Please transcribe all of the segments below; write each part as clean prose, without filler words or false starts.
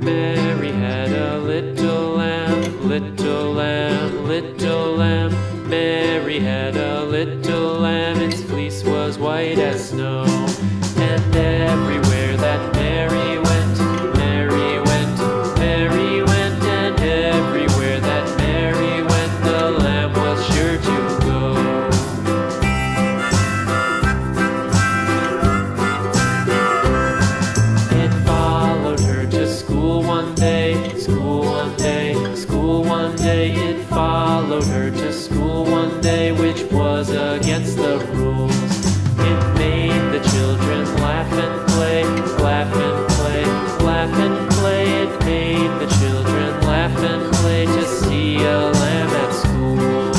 Mary had a little lamb, little lamb, little lamb. Mary had a little lamb, its fleece was white as snow. And everywhere that Mary went, Mary went, Mary went. And everywhere that Mary went, the lamb was sure to go. It followed her to school one day, school one day, school one day. It followed her to school one day, which was against the rules. It made the children laugh and play, laugh and play, laugh and play. It made the children laugh and play to see a lamb at school.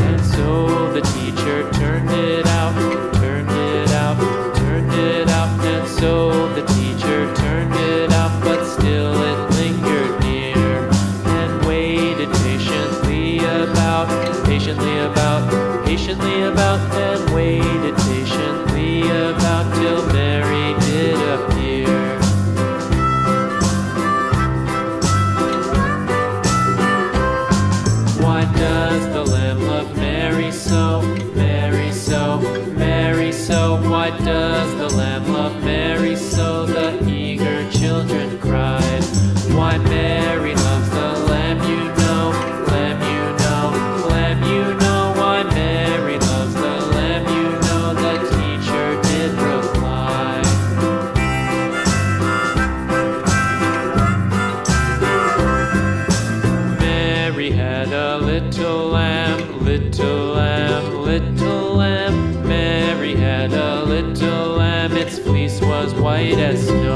And so the teacher turned it out, turned it out, turned it out. And so the teacher turned it out, but still it lingered near and waited patiently about, patiently about, patiently about, and waited patiently about till Mary did appear. Why does the lamb love Mary so, Mary so, Mary so? Why does the lamb love Mary so? The eager children cried. Why Mary loves the lamb, you know, lamb, you know, lamb, you know. Why Mary loves the lamb, you know, the teacher did reply. Mary had a little lamb, little lamb, little lamb. Mary had a little lamb, its fleece was white as snow.